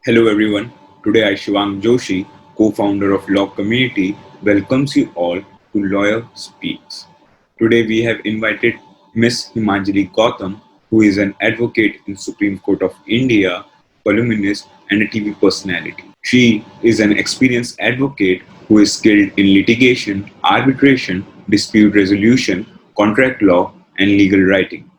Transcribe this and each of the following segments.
Hello everyone. Today I Shivang Joshi, co-founder of Law Community, welcomes you all to Lawyer Speaks. Today we have invited Miss Himanjali Gautam, who is an advocate in Supreme Court of India, columnist and a TV personality. She is an experienced advocate who is skilled in litigation, arbitration, dispute resolution, contract law and legal writing.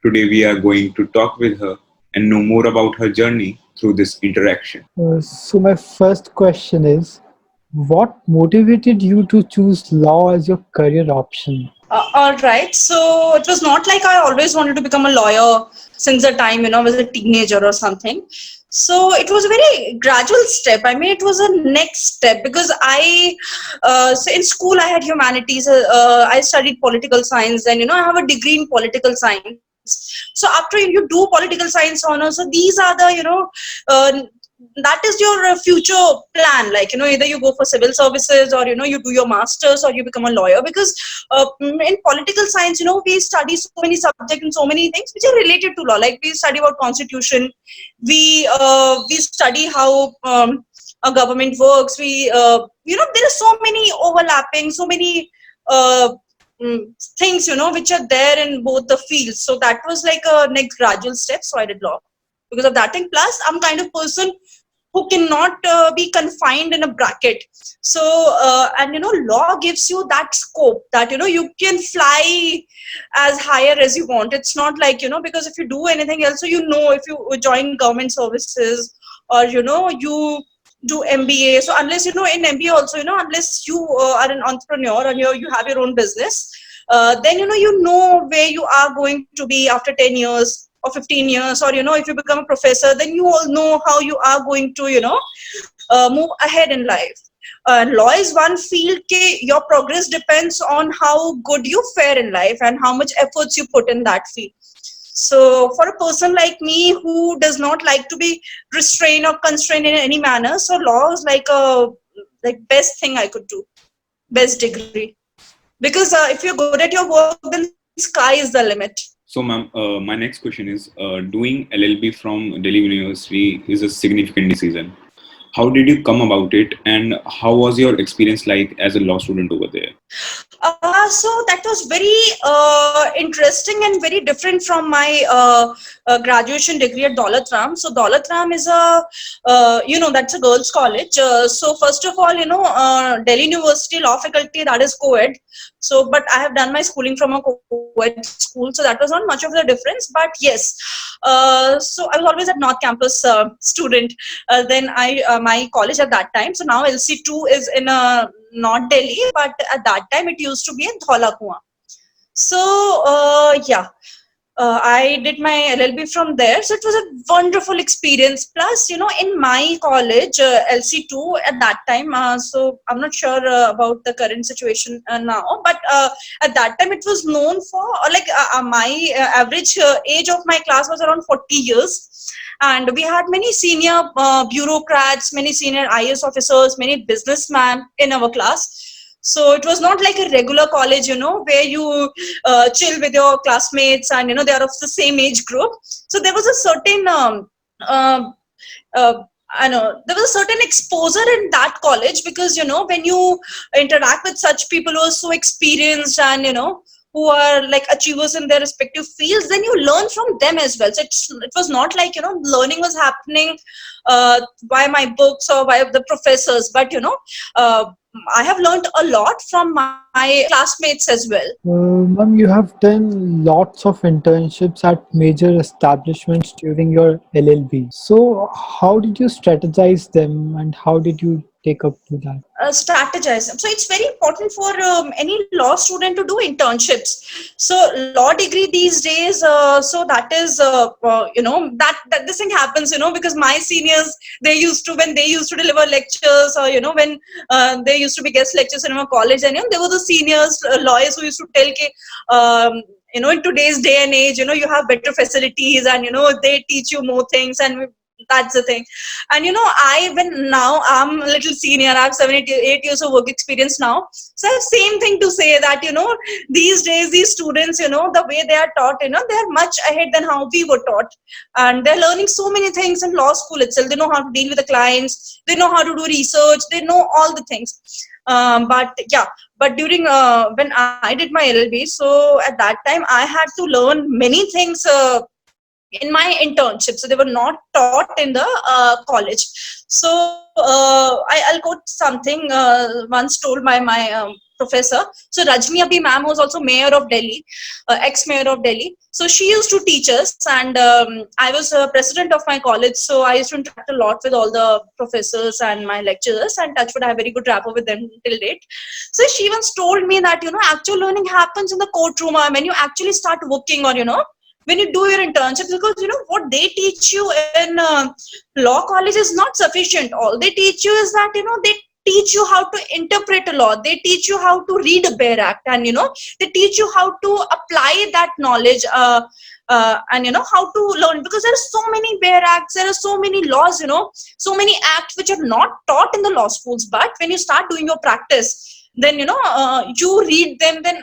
Today we are going to talk with her and know more about her journey through this interaction. So my first question is, what motivated you to choose law as your career option? All right. So it was not like I always wanted to become a lawyer since the time, I was a teenager or something. So it was a very gradual step. I mean, it was a next step because so in school I had humanities. I studied political science, and I have a degree in political science. So after you do political science honors, so these are the uh, that is your future plan. Like either you go for civil services, or you do your masters, or you become a lawyer. Because in political science, we study so many subjects and so many things which are related to law. Like we study about constitution, we study how a government works. There are so many overlapping, so many uh, things which are there in both the fields. So that was like a next gradual step. So I did law because of that thing. Plus, I'm kind of person who cannot be confined in a bracket. So and law gives you that scope that you can fly as higher as you want. It's not like because if you do anything else, so if you join government services, or you do MBA. So unless in MBA also, unless you are an entrepreneur and you have your own business, then where you are going to be after 10 years or 15 years. Or if you become a professor, then you all know how you are going to move ahead in life. Law is one field your progress depends on how good you fare in life and how much efforts you put in that field. So for a person like me who does not like to be restrained or constrained in any manner, so law is like a best thing I could do, best degree. Because if you're good at your work, then sky is the limit. So, ma'am, my next question is doing LLB from Delhi University is a significant decision. How did you come about it, and how was your experience like as a law student over there? So that was very interesting and very different from my graduation degree at Daulat Ram. So Daulat Ram is that's a girls' college. So first of all, Delhi University Law Faculty, that is co-ed. So, but I have done my schooling from a co-ed school, so that was not much of the difference. But yes, so I was always at North Campus student. Then my college at that time. So now LC2 is in not Delhi, but at that time it used to be in Dhaula Kuan. So I did my LLB from there. So it was a wonderful experience. Plus, in my college, LC2 at that time, so I'm not sure about the current situation now, but at that time it was known for, my average age of my class was around 40 years. And we had many senior bureaucrats, many senior IS officers, many businessmen in our class. So it was not like a regular college, where you chill with your classmates and, they are of the same age group. So there was a certain, I know, there was a certain exposure in that college because, when you interact with such people who are so experienced and, who are like achievers in their respective fields, then you learn from them as well. So it was not like, learning was happening by my books or by the professors, but, I have learned a lot from my classmates as well. Ma'am, you have done lots of internships at major establishments during your LLB. So how did you strategize them and how did you take up to that? Strategize. So it's very important for any law student to do internships. So law degree these days, so that is that this thing happens, because my seniors, they used to, when they used to deliver lectures, or when they used to be guest lectures in our college, and there were the seniors lawyers who used to tell in today's day and age, you have better facilities, and they teach you more things, and That's the thing. And I when now I'm a little senior, I have 7 8 years of work experience now, so I have same thing to say, that these days these students, the way they are taught, they're much ahead than how we were taught. And they're learning so many things in law school itself. They know how to deal with the clients, they know how to do research, they know all the things. But yeah, but during when I did my LLB, so at that time I had to learn many things in my internship, so they were not taught in the college. So I'll quote something once told by my professor. So Rajni Abhi ma'am was also mayor of Delhi, ex-mayor of Delhi. So she used to teach us, and I was president of my college, so I used to interact a lot with all the professors and my lecturers, and touchwood I have very good rapport with them till date. So she once told me that actual learning happens in the courtroom, when you actually start working, or when you do your internships, because what they teach you in law college is not sufficient. All they teach you is that they teach you how to interpret a law, they teach you how to read a bare act, and they teach you how to apply that knowledge, and how to learn, because there are so many bare acts, there are so many laws, so many acts which are not taught in the law schools, but when you start doing your practice, then you read them, then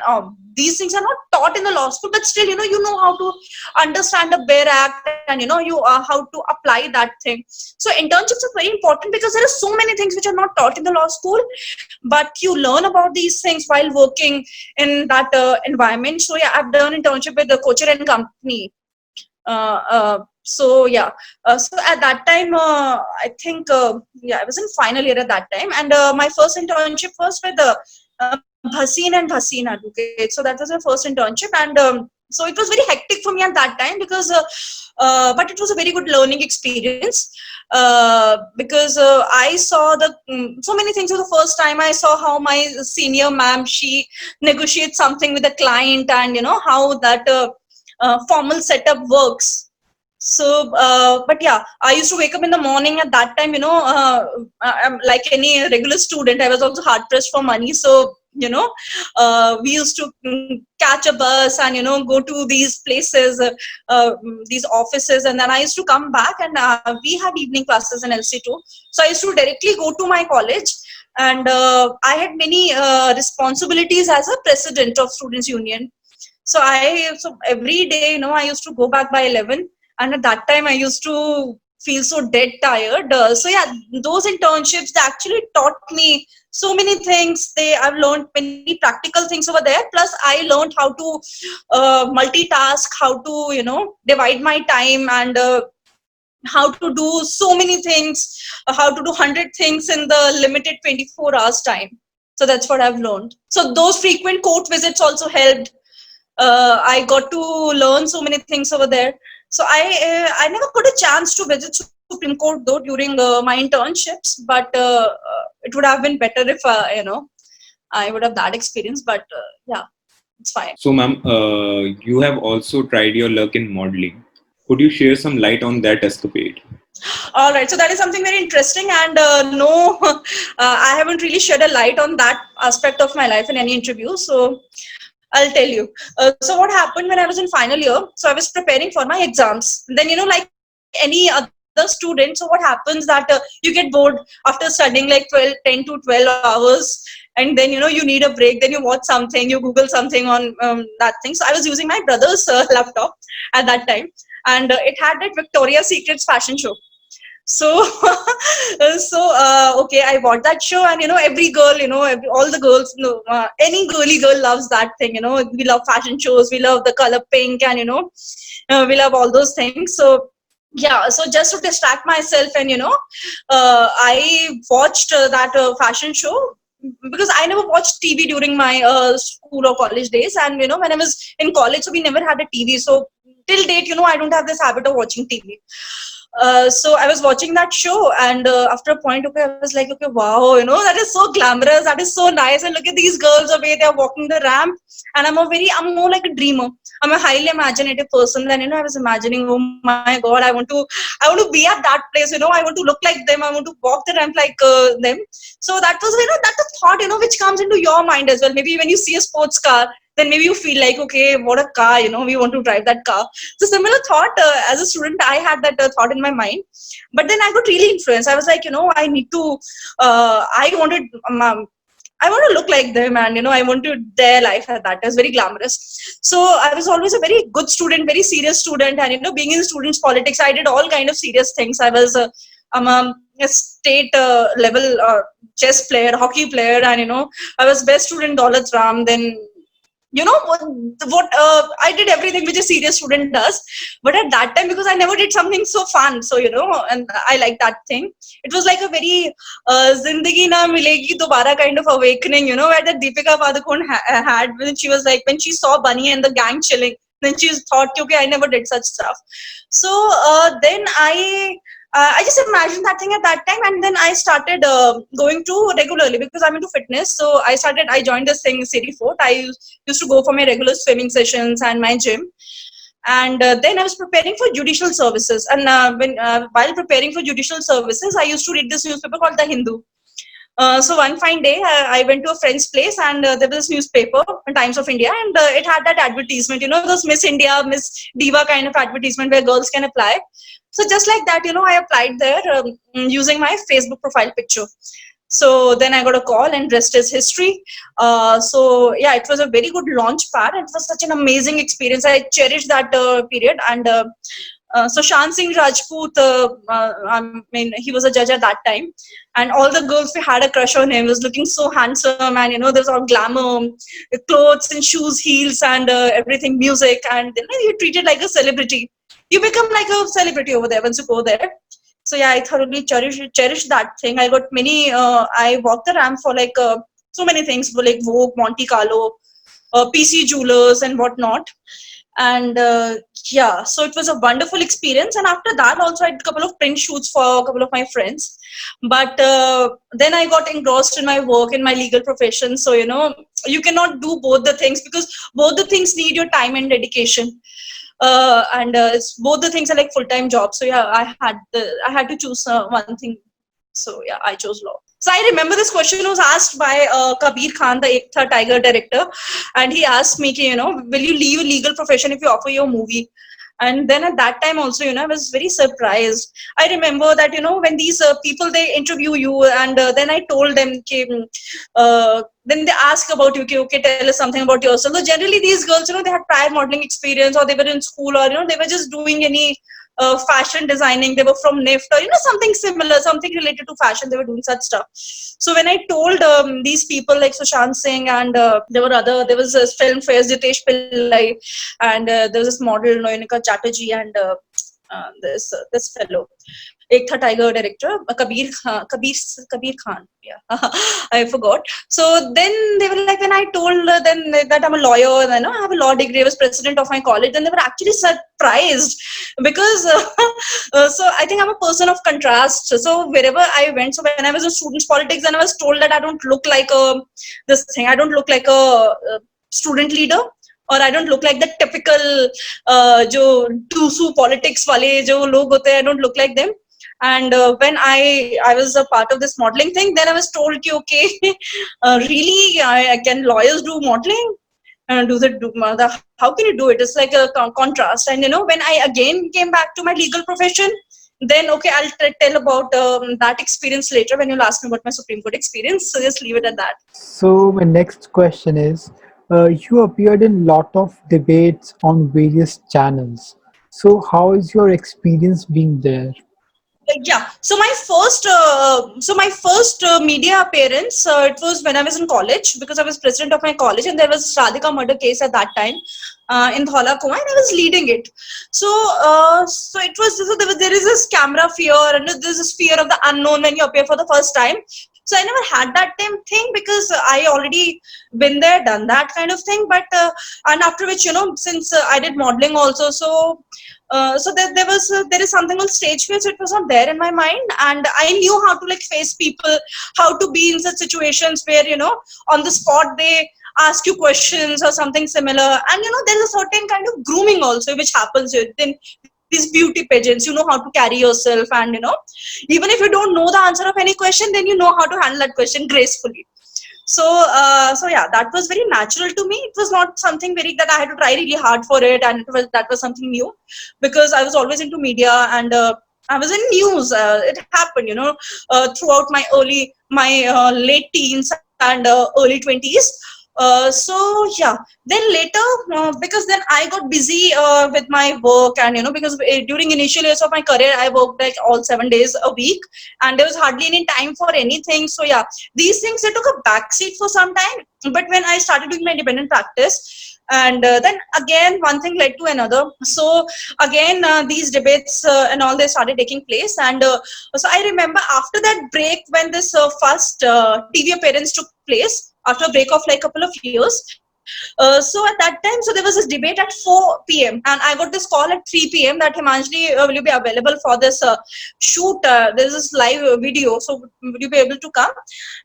these things are not taught in the law school, but still you know how to understand a bare act, and you how to apply that thing. So internships are very important, because there are so many things which are not taught in the law school, but you learn about these things while working in that environment. So yeah, I've done internship with the Kocher and Company. So yeah, so at that time, I think yeah, I was in final year at that time, and my first internship was with Bhasin and Bhasin Advocate. So that was my first internship, and so it was very hectic for me at that time, because but it was a very good learning experience, because I saw so many things for the first time. I saw how my senior ma'am, she negotiates something with the client, and how that formal setup works. So but yeah, I used to wake up in the morning at that time, I'm like any regular student, I was also hard pressed for money. So we used to catch a bus and go to these places, these offices, and then I used to come back, and we had evening classes in LC2. So I used to directly go to my college, and I had many responsibilities as a president of students union. So every day, I used to go back by 11, and at that time I used to feel so dead tired. So yeah, those internships, they actually taught me so many things. I've learned many practical things over there. Plus, I learned how to multitask, how to divide my time, and how to do so many things, how to do 100 things in the limited 24 hours time. So that's what I've learned. So those frequent court visits also helped. I got to learn so many things over there. So I never got a chance to visit Supreme Court though during my internships, but it would have been better if I would have that experience. But yeah, it's fine. So, ma'am, you have also tried your luck in modeling. Could you share some light on that escapade? All right, so that is something very interesting, and no, I haven't really shed a light on that aspect of my life in any interview. So I'll tell you. So what happened when I was in final year? So I was preparing for my exams. Then like any other student. So what happens that you get bored after studying like 10 to 12 hours, and then you need a break. Then you watch something, you Google something on that thing. So I was using my brother's laptop at that time, and it had that Victoria's Secrets fashion show. So okay, I bought that show, and every girl, all the girls, any girly girl loves that thing. We love fashion shows, we love the color pink, and we love all those things. So yeah, so just to distract myself, and I watched that fashion show, because I never watched TV during my school or college days. And when I was in college, so we never had a TV. So till date, I don't have this habit of watching TV. So I was watching that show, and after a point, okay, I was like, okay, wow, that is so glamorous, that is so nice, and look at these girls, the way they're walking the ramp. And I'm more like a dreamer. I'm a highly imaginative person. Then I was imagining, oh my God, I want to be at that place. I want to look like them. I want to walk the ramp like them. So that was, that the thought, which comes into your mind as well. Maybe when you see a sports car, then maybe you feel like, okay, what a car, we want to drive that car. So similar thought, as a student, I had that thought in my mind. But then I got really influenced. I was like, I need to, I wanted, I want to look like them, and I want to their life at that. It was very glamorous. So I was always a very good student, very serious student, and being in students politics, I did all kind of serious things. I was a state level chess player, hockey player, and I was best student Daulat Ram. Then what I did everything which a serious student does, but at that time, because I never did something so fun, so and I like that thing. It was like a very zindagi na milegi dobara kind of awakening, where the Deepika Padukone had when she was like, when she saw Bunny and the gang chilling, then she thought, okay, I never did such stuff. So then I just imagined that thing at that time, and then I started going to regularly because I'm into fitness. So I joined this thing, City Fort. I used to go for my regular swimming sessions and my gym. And then I was preparing for judicial services. And while preparing for judicial services, I used to read this newspaper called The Hindu. So one fine day, I went to a friend's place, and there was this newspaper, Times of India, and it had that advertisement, those Miss India, Miss Diva kind of advertisement where girls can apply. So just like that, I applied there using my Facebook profile picture. So then I got a call, and rest is history. So yeah, it was a very good launch pad. It was such an amazing experience. I cherished that period. And so Shan Singh Rajput, I mean, he was a judge at that time, and all the girls, we had a crush on him. He was looking so handsome, and there's all glamour, clothes and shoes, heels, and everything, music, and you're treated like a celebrity. You become like a celebrity over there once you go there. So yeah, I thoroughly cherish that thing. I got many. I walked the ramp for like so many things, for like Vogue, Monte Carlo, PC Jewelers, and whatnot. And yeah, so it was a wonderful experience. And after that, also I did a couple of print shoots for a couple of my friends. But then I got engrossed in my work, in my legal profession. So you cannot do both the things, because both the things need your time and dedication. And both the things are like full-time jobs. So yeah, I had to choose one thing. So yeah, I chose law. So I remember this question was asked by Kabir Khan, the Ek Tha Tiger director, and he asked me, will you leave a legal profession if you offer your movie? And then at that time also, I was very surprised. I remember that, when these people, they interview you, and then I told them, then they ask about you, okay, tell us something about yourself. So generally these girls, they had prior modeling experience, or they were in school, or, they were just doing any fashion designing. They were from NIFT, or, something similar, something related to fashion. They were doing such stuff. So when I told these people like Sushant Singh, and there was a film fairs, Jitesh Pillai, and there was this model, Noyonika Chatterjee, and this fellow, Ek Tha Tiger director, Kabir Khan. Yeah, I forgot. So then they were like, when I told them that I'm a lawyer, and I have a law degree, I was president of my college, then they were actually surprised, because so I think I'm a person of contrast. So wherever I went, so when I was in students politics, then I was told that I don't look like this thing. I don't look like a student leader, or I don't look like the typical jo tusu politics wale jo log hote hain, I don't look like them. And when I was a part of this modeling thing, then I was told, okay, really, can lawyers do modeling? How can you do it? It's like a contrast. And when I again came back to my legal profession, then okay, I'll tell about that experience later when you'll ask me about my Supreme Court experience. So just leave it at that. So my next question is, you appeared in lot of debates on various channels. So how is your experience being there? Yeah, so my first media appearance, it was when I was in college, because I was president of my college, and there was Radhika murder case at that time in Dhola Kuan, and I was leading it. So so it was, so there is this camera fear, and there's this fear of the unknown when you appear for the first time. So I never had that thing, because I already been there, done that kind of thing. But and after which, since I did modeling also, so so there is something called stage fear, so it was not there in my mind, and I knew how to like face people, how to be in such situations where on the spot they ask you questions or something similar. And there's a certain kind of grooming also which happens within these beauty pageants. You know how to carry yourself, and even if you don't know the answer of any question, then you know how to handle that question gracefully. So yeah, that was very natural to me. It was not something very that I had to try really hard for it, and that was something new, because I was always into media, and I was in news. It happened, throughout my late teens and early 20s. So yeah, then later, because then I got busy with my work, and because during initial years of my career I worked like all 7 days a week, and there was hardly any time for anything. So yeah, these things they took a backseat for some time. But when I started doing my independent practice, and then again one thing led to another. So again, these debates and all, they started taking place. And so I remember after that break, when this first TV appearance took place after a break of like a couple of years. So at that time, so there was this debate at 4 p.m. and I got this call at 3 p.m. that Himanjali, will you be available for this shoot? There's this live video, so would you be able to come?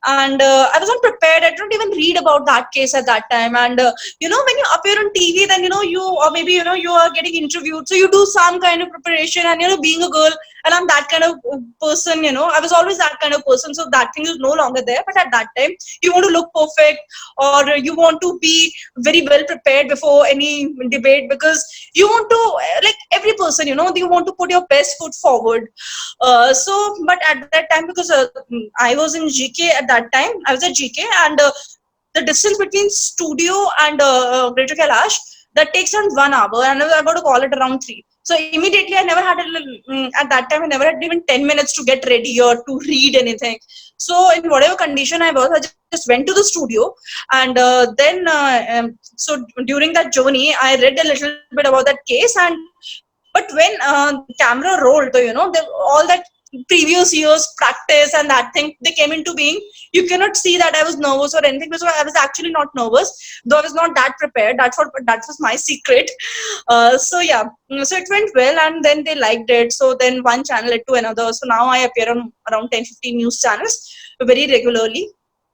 And I was not prepared. I didn't even read about that case at that time. And when you appear on TV, then you, or maybe you are getting interviewed, so you do some kind of preparation. And being a girl, and I'm that kind of person. I was always that kind of person, so that thing is no longer there. But at that time, you want to look perfect, or you want to be very well prepared before any debate, because you want to, like every person, you want to put your best foot forward. But at that time, because I was in GK at that time, I was at GK, and the distance between studio and Greater Kailash, that takes around 1 hour, and I got to call it around 3. So immediately, I never had at that time, I never had even 10 minutes to get ready or to read anything. So in whatever condition I was, I just went to the studio, and then so during that journey, I read a little bit about that case. And but when camera rolled, all that previous years practice and that thing, they came into being. You cannot see that I was nervous or anything, because I was actually not nervous, though I was not that prepared. That was my secret. So yeah, so it went well, and then they liked it. So then one channel led to another. So now I appear on around 10-15 news channels very regularly.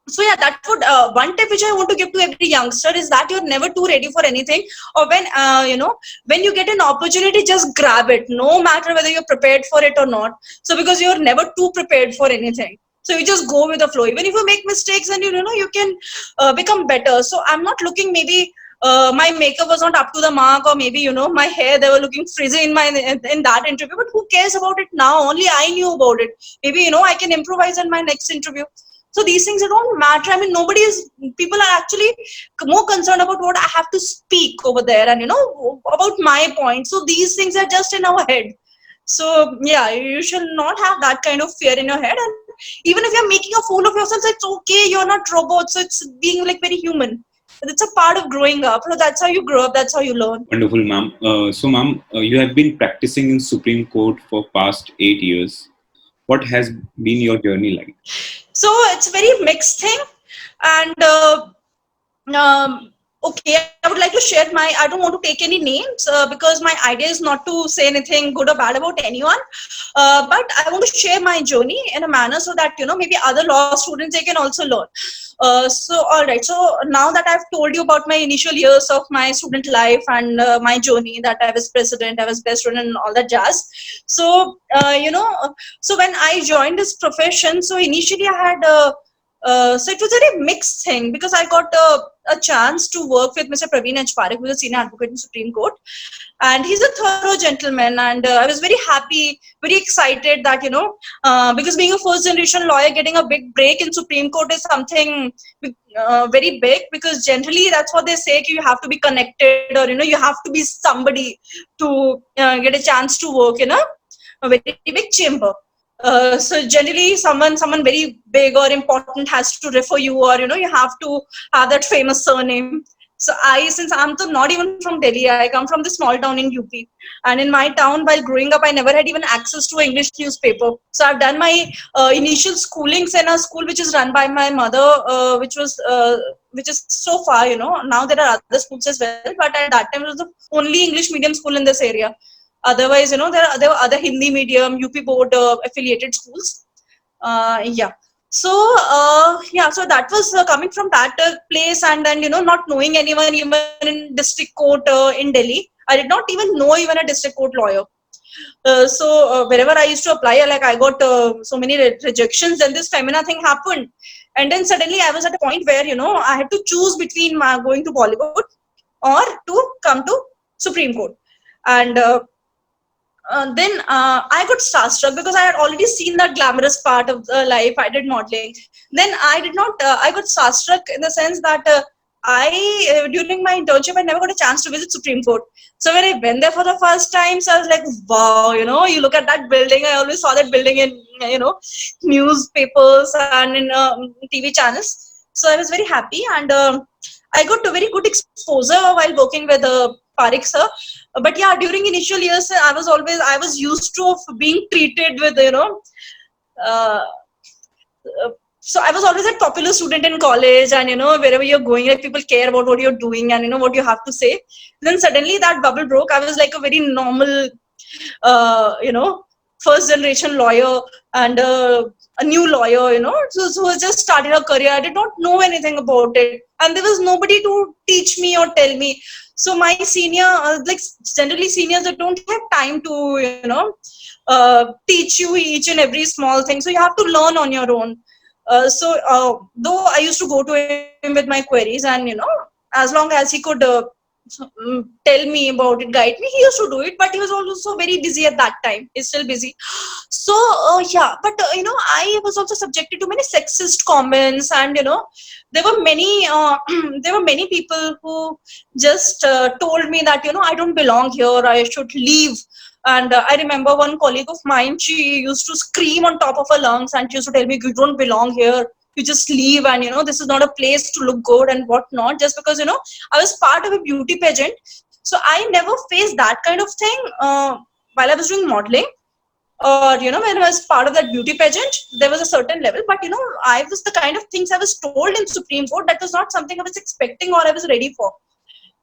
So yeah, that would one tip which I want to give to every youngster is that you're never too ready for anything. Or when you get an opportunity, just grab it, no matter whether you're prepared for it or not. So because you're never too prepared for anything, so you just go with the flow. Even if you make mistakes, and you can become better. So I'm not looking, maybe my makeup was not up to the mark, or maybe my hair, they were looking frizzy in that interview, but who cares about it now? Only I knew about it. Maybe I can improvise in my next interview. So these things, they don't matter. I mean, people are actually more concerned about what I have to speak over there, and about my point. So these things are just in our head. So yeah, you should not have that kind of fear in your head. And even if you're making a fool of yourself, it's okay. You're not robots. So it's being like very human. It's a part of growing up. So that's how you grow up. That's how you learn. Wonderful, ma'am. So, ma'am, you have been practicing in Supreme Court for past 8 years. What has been your journey like? So it's a very mixed thing. And okay, I would like to share I don't want to take any names, because my idea is not to say anything good or bad about anyone. But I want to share my journey in a manner, so that maybe other law students, they can also learn. So all right, so now that I've told you about my initial years of my student life, and my journey, that I was president, I was best student, and all that jazz. So so when I joined this profession, so initially I had so it was a very mixed thing, because I got a chance to work with Mr. Praveen H. Parekh, who is a senior advocate in Supreme Court, and he's a thorough gentleman. And I was very happy, very excited that because being a first generation lawyer, getting a big break in Supreme Court is something very big, because generally that's what they say, you have to be connected, or you have to be somebody to get a chance to work in a very big chamber. So generally, someone very big or important has to refer you, or you have to have that famous surname. So since I'm not even from Delhi, I come from the small town in UP, and in my town, while growing up, I never had even access to English newspaper. So I've done my initial schoolings in a school which is run by my mother, which is so far. Now there are other schools as well, but at that time it was the only English medium school in this area. Otherwise, there were other Hindi medium, UP board affiliated schools. Yeah. So so that was coming from that place, and then not knowing anyone even in district court in Delhi. I did not even know even a district court lawyer. So wherever I used to apply, like I got so many rejections. Then this Femina thing happened, and then suddenly I was at a point where I had to choose between going to Bollywood or to come to Supreme Court, and then I got starstruck because I had already seen that glamorous part of life. I did modeling. Then I did not. I got starstruck in the sense that I during my internship I never got a chance to visit Supreme Court. So when I went there for the first time, so I was like, wow, you look at that building. I always saw that building in newspapers and in TV channels. So I was very happy, and I got a very good exposure while working with Parik sir. But yeah, during initial years, I was used to of being treated with uh, so I was always a popular student in college, and wherever you're going, like people care about what you're doing and what you have to say. Then suddenly that bubble broke. I was like a very normal, uh, you know, first generation lawyer and a new lawyer, who has just started a career. I did not know anything about it, and there was nobody to teach me or tell me. So my senior, like generally seniors, they don't have time to, teach you each and every small thing. So you have to learn on your own. So though I used to go to him with my queries, and as long as he could tell me about it, guide me, he used to do it. But he was also very busy at that time. He's still busy. So yeah, but I was also subjected to many sexist comments, and there were many there were many people who just told me that I don't belong here. I should leave. And I remember one colleague of mine, she used to scream on top of her lungs, and she used to tell me, you don't belong here. You just leave, and this is not a place to look good and whatnot. Just because I was part of a beauty pageant, so I never faced that kind of thing while I was doing modeling, or when I was part of that beauty pageant. There was a certain level, but I was the kind of things I was told in Supreme Court, that was not something I was expecting or I was ready for.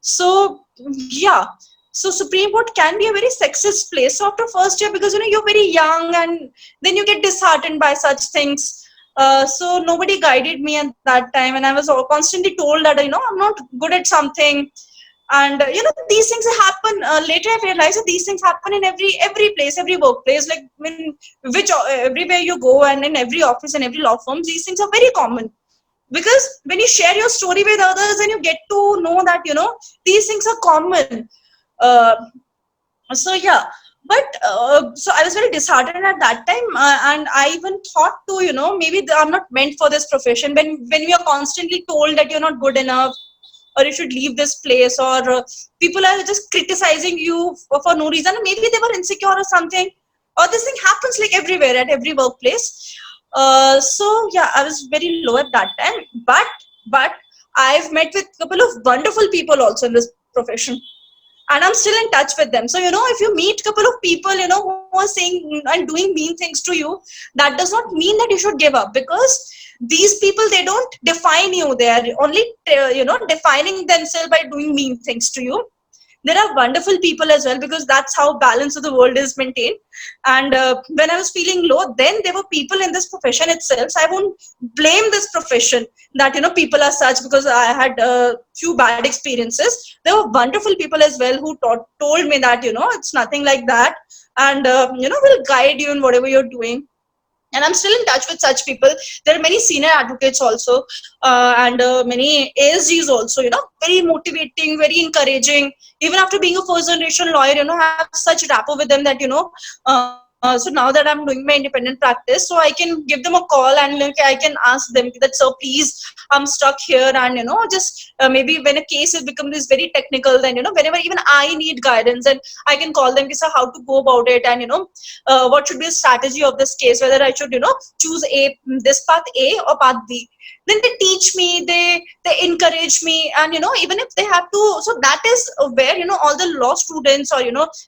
So yeah, so Supreme Court can be a very sexist place. So after first year, because you're very young, and then you get disheartened by such things. So nobody guided me at that time, and I was constantly told that I'm not good at something. And these things happen. Later I realized that these things happen in every place, every workplace, like when which everywhere you go, and in every office and every law firm, these things are very common. Because when you share your story with others, and you get to know that these things are common. uh, so yeah, but so I was very disheartened at that time, and I even thought to maybe I'm not meant for this profession. When we are constantly told that you're not good enough, or you should leave this place, or people are just criticizing you for no reason. Maybe they were insecure or something, or this thing happens like everywhere at every workplace. So yeah, I was very low at that time, but I've met with a couple of wonderful people also in this profession, and I'm still in touch with them. So if you meet a couple of people who are saying and doing mean things to you, that does not mean that you should give up, because these people, they don't define you. They are only defining themselves by doing mean things to you. There are wonderful people as well, because that's how balance of the world is maintained. And when I was feeling low, then there were people in this profession itself. So I won't blame this profession that people are such, because I had a few bad experiences. There were wonderful people as well who told me that it's nothing like that, and will guide you in whatever you're doing. And I'm still in touch with such people. There are many senior advocates also, and many ASGs also, very motivating, very encouraging. Even after being a first generation lawyer, I have such rapport with them that so now that I'm doing my independent practice, so I can give them a call, and I can ask them that, sir, please, I'm stuck here, and just maybe when a case has become this very technical, then whenever even I need guidance, and I can call them, sir, how to go about it, and what should be the strategy of this case, whether I should choose this path A or path B. Then they teach me, they encourage me, and even if they have to. So that is where all the law students, or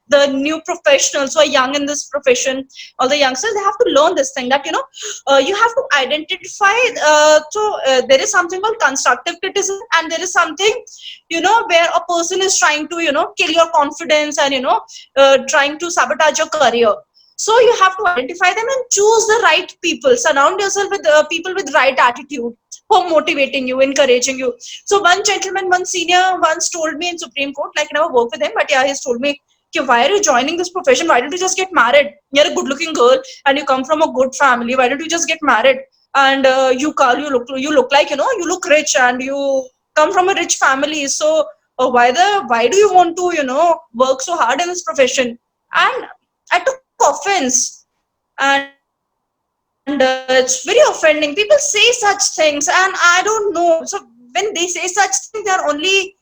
the new professionals who are young in this profession, all the youngsters, they have to learn this thing, that you have to identify. There is something called constructive criticism, and there is something where a person is trying to kill your confidence, and trying to sabotage your career. So you have to identify them and choose the right people. Surround yourself with people with right attitude, who are motivating you, encouraging you. So one gentleman, one senior once told me in Supreme Court, like I never worked with him, but yeah, he's told me, "Okay, why are you joining this profession? Why don't you just get married? You're a good looking girl and you come from a good family. Why don't you just get married? And you look like, you look rich and you come from a rich family. So why do you want to, work so hard in this profession?" And I took offense. And it's very offending. People say such things, and I don't know. So when they say such things, they are only,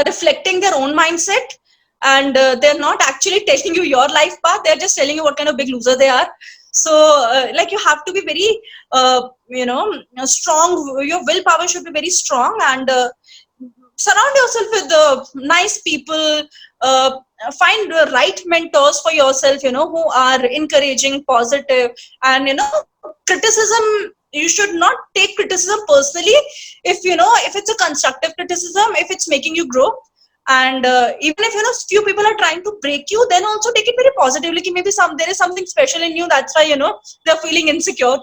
reflecting their own mindset, and they're not actually telling you your life path. They're just telling you what kind of big loser they are. So like, you have to be very strong. Your willpower should be very strong, and surround yourself with nice people. Find the right mentors for yourself, who are encouraging, positive. And criticism, you should not take criticism personally. If it's a constructive criticism, if it's making you grow. And even if few people are trying to break you, then also take it very positively. Maybe there is something special in you, that's why they're feeling insecure.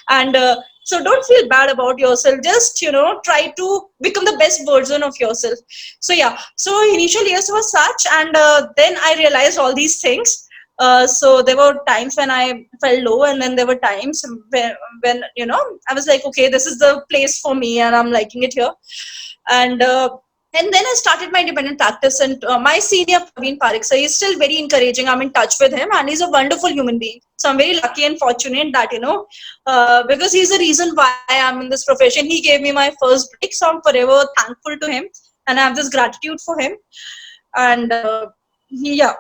And so don't feel bad about yourself. Just try to become the best version of yourself. So yeah, so initial years was such. And then I realized all these things. So there were times when I felt low, and then there were times when I was like, okay, this is the place for me and I'm liking it here. And and then I started my independent practice. And my senior Praveen Parekh sir is still very encouraging. I'm in touch with him, and he's a wonderful human being. So I'm very lucky and fortunate that because he's the reason why I'm in this profession. He gave me my first break, so I'm forever thankful to him, and I have this gratitude for him. And yeah,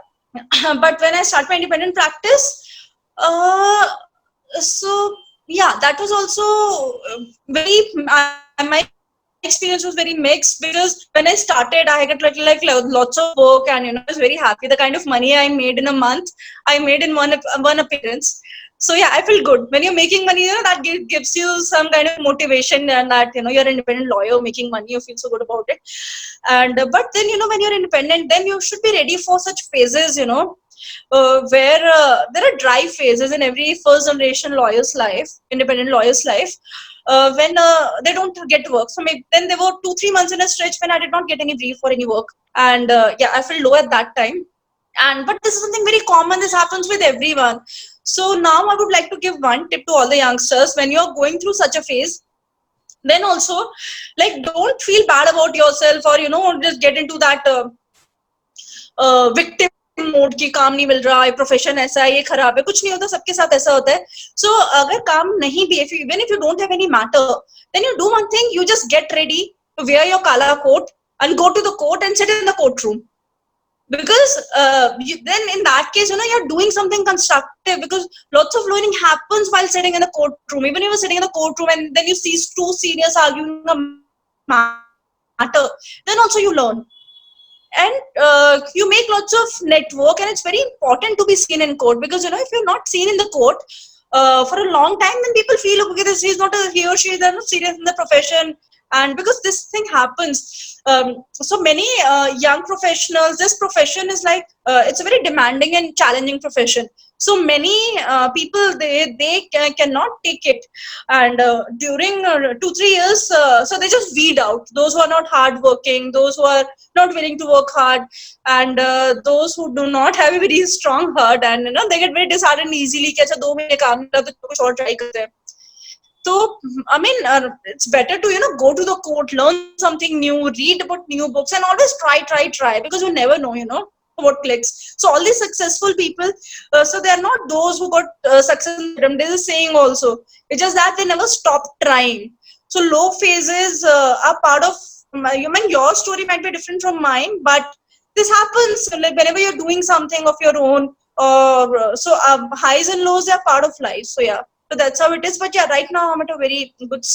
but when I start my independent practice, uh, so yeah, that was also very. My experience was very mixed, because when I started, I got like lots of work, and I was very happy. The kind of money I made in a month, I made in one appearance. So yeah, I feel good when you're making money. That gives you some kind of motivation, and that you're an independent lawyer making money. You feel so good about it. And but then when you're independent, then you should be ready for such phases. Where there are dry phases in every first generation lawyer's life, independent lawyer's life, when they don't get work. So maybe then there were 2-3 months in a stretch when I did not get any brief or any work. And yeah, I felt low at that time. And but this is something very common. This happens with everyone. So now I would like to give one tip to all the youngsters: when you're going through such a phase, then also, like, don't feel bad about yourself, or just get into that victim mode की काम नहीं मिल रहा है, profession ऐसा है, ये खराब है. कुछ नहीं होता, सबके साथ ऐसा होता है. सो अगर काम नहीं भी, even if you don't have any matter, then you do one thing: you just get ready to wear your kala coat and go to the court and sit in the courtroom. Because then in that case, you're doing something constructive, because lots of learning happens while sitting in the courtroom. Even if you're sitting in the courtroom and then you see two seniors arguing a matter, then also you learn. And you make lots of network, and it's very important to be seen in court, because if you're not seen in the court for a long time, then people feel, okay, this he's not he or she, they're not serious in the profession. And because this thing happens, so many young professionals, this profession is like, it's a very demanding and challenging profession. So many people, they cannot take it. And during 2-3 years, so they just weed out those who are not hardworking, those who are not willing to work hard, and those who do not have a very strong heart. And they get very disheartened easily कि अच्छा 2 महीने काम नहीं रहा तो कुछ और try करते हैं. So, I mean, it's better to, go to the court, learn something new, read about new books, and always try, because you never know, what clicks. So all these successful people, so they are not those who got success in freedom. There's a saying also. It's just that they never stop trying. So low phases are part of your story might be different from mine, but this happens like whenever you're doing something of your own. Or highs and lows are part of life. So yeah. So that's how it is. But yeah, right now I'm at a very good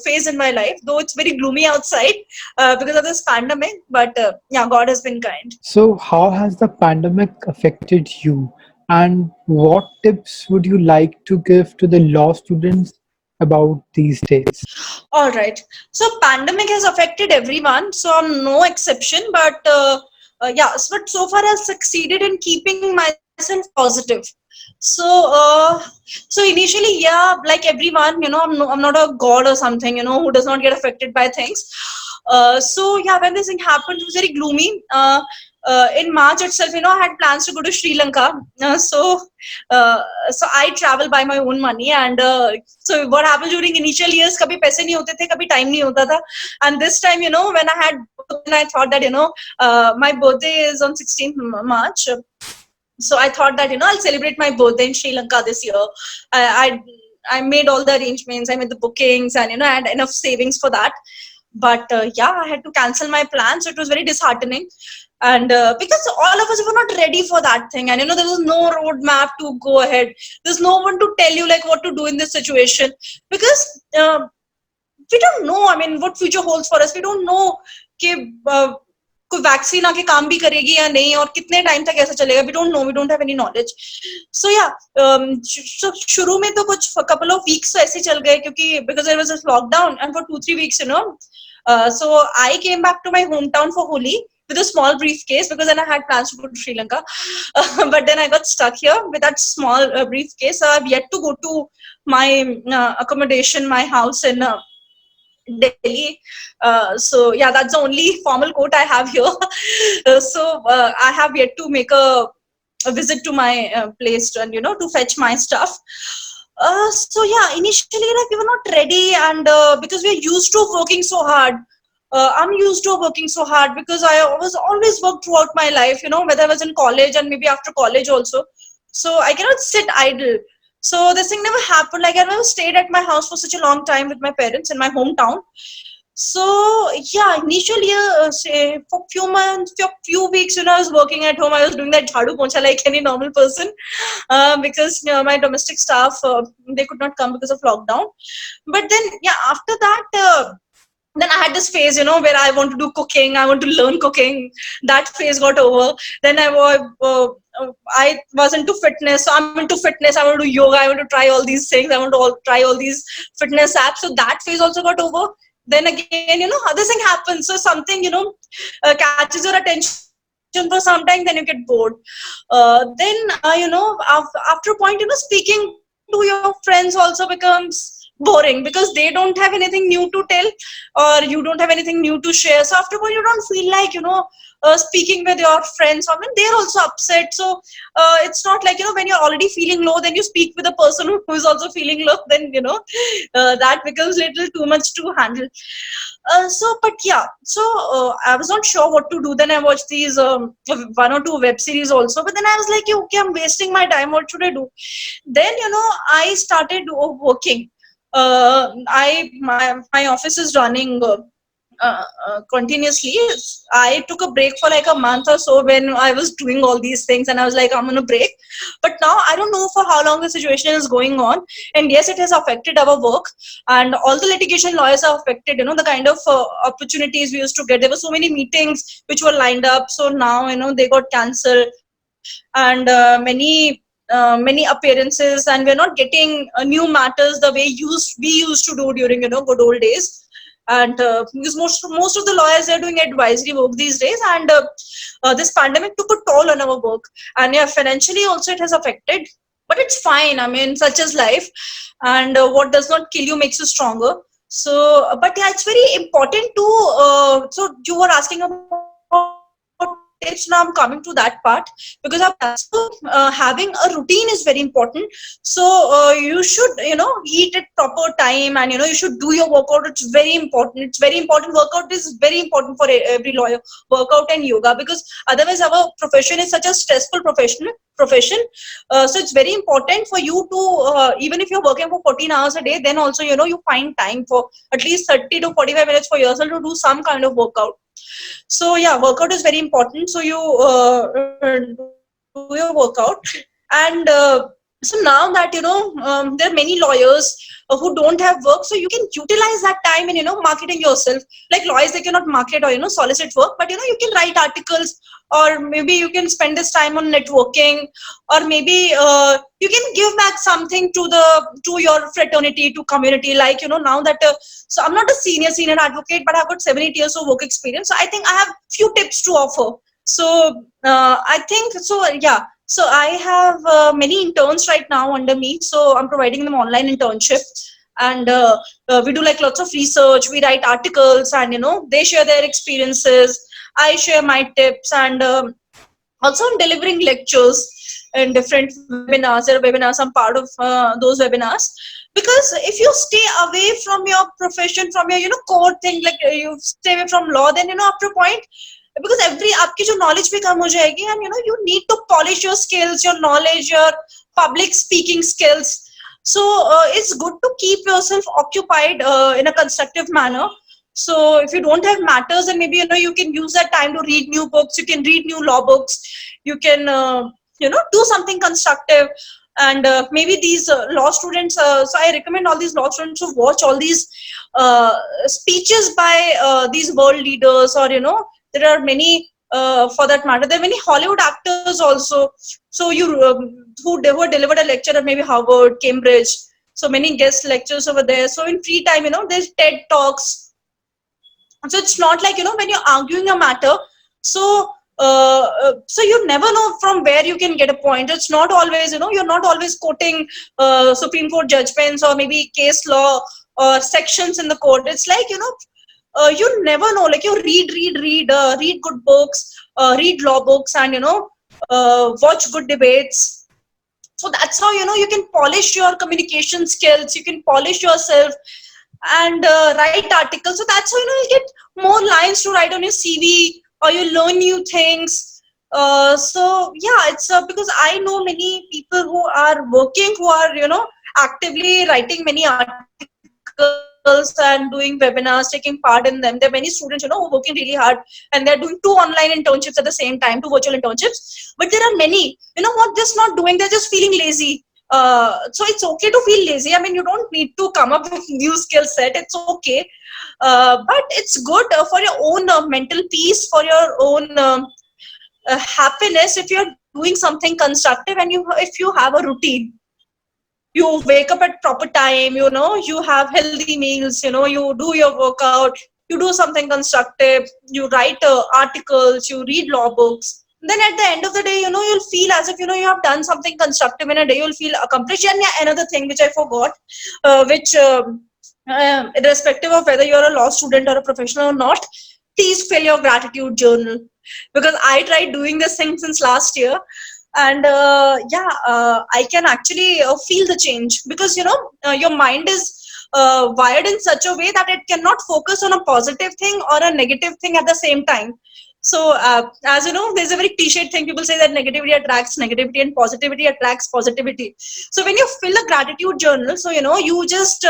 phase in my life, though it's very gloomy outside because of this pandemic. But yeah, God has been kind. So, how has the pandemic affected you? And what tips would you like to give to the law students about these days? All right. So pandemic has affected everyone, so I'm no exception. But yeah, but so far I've succeeded in keeping myself positive. So so initially, yeah, like everyone, I'm not a god or something, who does not get affected by things. So yeah, when this thing happened, it was very gloomy. in March itself, I had plans to go to Sri Lanka. Uh, so I travel by my own money, and so what happened during initial years, kabhi paise nahi hote the, kabhi time nahi hota tha, and this time, when I had both, then I thought that, my birthday is on 16th March. So I thought that, I'll celebrate my birthday in Sri Lanka this year. I made all the arrangements, I made the bookings, and I had enough savings for that. But yeah, I had to cancel my plan, so it was very disheartening. And because all of us were not ready for that thing, and there was no roadmap to go ahead. There's no one to tell you like what to do in this situation, because we don't know, I mean, what future holds for us. We don't know कि कोई vaccine आके काम भी करेगी या नहीं, और कितने टाइम तक ऐसा चलेगा. We don't know, we don't have any knowledge. So या शुरू में तो कुछ कपल ऑफ वीक्स ऐसे चल गए, क्योंकि because there was a lockdown, and for 2-3 weeks so I came back to my hometown for Holi with a small briefcase, because then I had plans to go to Sri Lanka. But then I got stuck here with that small briefcase. So I've yet to go to my accommodation, my house in Delhi. So yeah, that's the only formal court I have here. So I have yet to make a visit to my place, and to fetch my stuff. So yeah, initially like we were not ready, and because we are used to working so hard. I'm used to working so hard because I was always worked throughout my life, whether I was in college and maybe after college also. So I cannot sit idle. So this thing never happened. Like I never stayed at my house for such a long time with my parents in my hometown. So yeah, initially, say for few months, for few weeks, I was working at home. I was doing that jhadu pocha like any normal person, because my domestic staff, they could not come because of lockdown. But then yeah, after that. Then I had this phase, where I want to do cooking, I want to learn cooking. That phase got over. Then I was into fitness, so I'm into fitness. I want to do yoga. I want to try all these things. I want to try all these fitness apps. So that phase also got over. Then again, other thing happens. So something, catches your attention for some time, then you get bored. Then, after a point, speaking to your friends also becomes boring, because they don't have anything new to tell, or you don't have anything new to share. So after a point, you don't feel like, speaking with your friends, or when they're also upset. So it's not like, when you're already feeling low, then you speak with a person who is also feeling low, then, that becomes little too much to handle. But yeah, so I was not sure what to do. Then I watched these one or two web series also, but then I was like, okay, I'm wasting my time. What should I do? Then, I started working. My office is running continuously. I took a break for like a month or so when I was doing all these things, and I was like, I'm on a break. But now I don't know for how long the situation is going on. And yes, it has affected our work, and all the litigation lawyers are affected. The kind of opportunities we used to get. There were so many meetings which were lined up. So now, they got cancelled, and many appearances, and we're not getting new matters the way we used to do during good old days. And because most of the lawyers are doing advisory work these days, and this pandemic took a toll on our work, and yeah, financially also it has affected. But it's fine, I mean, such is life, and what does not kill you makes you stronger. So but yeah, it's very important to so you were asking about tips. Now I'm coming to that part, because I've having a routine is very important. So you should eat at proper time, and you should do your workout. It's very important. It's very important. Workout is very important for every lawyer. Workout and yoga, because otherwise our profession is such a stressful profession. So it's very important for you to even if you're working for 14 hours a day, then also you find time for at least 30 to 45 minutes for yourself to do some kind of workout. So yeah, workout is very important. So you do your workout. And so now that there are many lawyers who don't have work, so you can utilize that time in marketing yourself. Like lawyers, they cannot market or solicit work, but you can write articles, or maybe you can spend this time on networking, or maybe you can give back something to your fraternity, to community. Like now that so I'm not a senior advocate, but I've got 7-8 years of work experience. So I think I have few tips to offer. So I think so. Yeah. So I have many interns right now under me. So I'm providing them online internship, and we do like lots of research. We write articles, and they share their experiences. I share my tips, and also I'm delivering lectures in different webinars. There are webinars, I'm part of those webinars, because if you stay away from your profession, from your core thing, like you stay away from law, then after a point, because every आपकी जो knowledge भी कम हो जाएगी, and you need to polish your skills, your knowledge, your public speaking skills. So it's good to keep yourself occupied in a constructive manner. So if you don't have matters, then maybe you can use that time to read new books. You can read new law books. You can do something constructive. And maybe these law students. So I recommend all these law students to watch all these speeches by these world leaders, or there are many. For that matter, there are many Hollywood actors also. So who delivered a lecture at maybe Harvard, Cambridge. So many guest lectures over there. So in free time, there's TED talks. So it's not like when you're arguing a matter. So so you never know from where you can get a point. It's not always, you're not always quoting Supreme Court judgments or maybe case law or sections in the court. It's like you never know. Like you read good books, read law books, and watch good debates. So that's how you can polish your communication skills. You can polish yourself and write articles. So that's how you get more lines to write on your CV, or you learn new things. So yeah, it's because I know many people who are working, who are actively writing many articles and doing webinars, taking part in them. There are many students who are working really hard, and they're doing 2 online internships at the same time, 2 virtual internships. But there are many what, just not doing, they're just feeling lazy. So it's okay to feel lazy. I mean, you don't need to come up with new skill set. It's okay, but it's good for your own mental peace, for your own happiness, if you're doing something constructive, and if you have a routine. You wake up at proper time. You have healthy meals. You do your workout. You do something constructive. You write articles. You read law books. Then at the end of the day, you'll feel as if you have done something constructive in a day. You'll feel accomplished. And yeah, another thing which I forgot, which irrespective of whether you're a law student or a professional or not, please fill your gratitude journal, because I tried doing this thing since last year. And yeah, I can actually feel the change, because your mind is wired in such a way that it cannot focus on a positive thing or a negative thing at the same time. So as there's a very cliched thing, people say that negativity attracts negativity and positivity attracts positivity. So when you fill a gratitude journal, so you just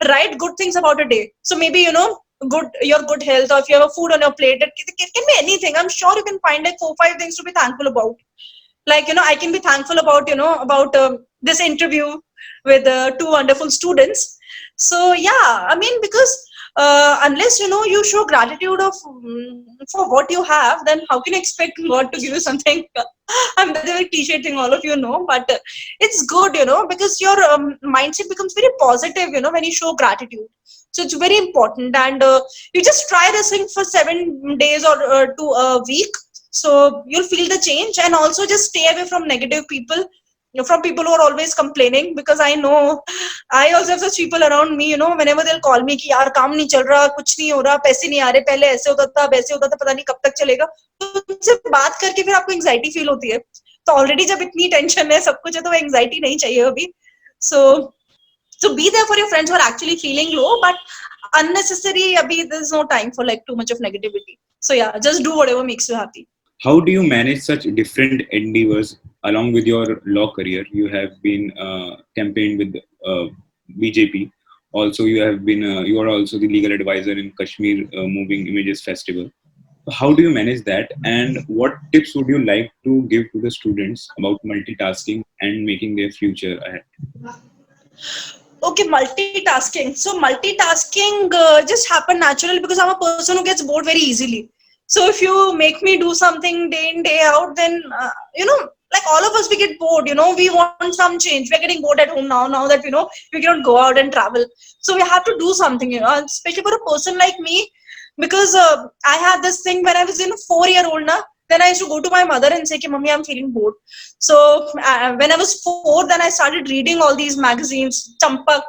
write good things about a day. So maybe your good health, or if you have a food on your plate, it can be anything. I'm sure you can find like 4-5 things to be thankful about. Like I can be thankful about about this interview with 2 wonderful students. So yeah, I mean, because unless you show gratitude for what you have, then how can you expect God to give you something? I mean, that's a very cliche thing, all of but it's good, because your mindset becomes very positive when you show gratitude. So it's very important. And you just try this thing for 7 days or to a week. So you'll feel the change. And also just stay away from negative people, from people who are always complaining, because I know I also have such people around me, whenever they'll call me कि यार काम नहीं चल रहा, कुछ नहीं हो रहा, पैसे नहीं आ रहे, पहले ऐसे होता था, वैसे होता था, पता नहीं कब तक चलेगा. तो उनसे बात करके फिर आपको एंजाइटी फील होती है. तो ऑलरेडी जब इतनी टेंशन है, सब कुछ है, तो एंजाइटी नहीं चाहिए अभी. So be there for your friends who are actually feeling low, but unnecessary, abhi, there's no time for like too much of negativity. So yeah, just do whatever makes you happy. How do you manage such different endeavors along with your law career? You have been campaigned with BJP. Also, you are also the legal advisor in Kashmir Moving Images Festival. How do you manage that? And what tips would you like to give to the students about multitasking and making their future ahead? Okay, multitasking. So multitasking just happened naturally because I'm a person who gets bored very easily. So if you make me do something day in, day out, then like all of us, we get bored. We want some change. We're getting bored at home now that we cannot go out and travel. So we have to do something. Especially for a person like me, because I had this thing when I was 4-year-old. then I used to go to my mother and say, Mummy, I'm feeling bored. So when I was 4, then I started reading all these magazines, Champak.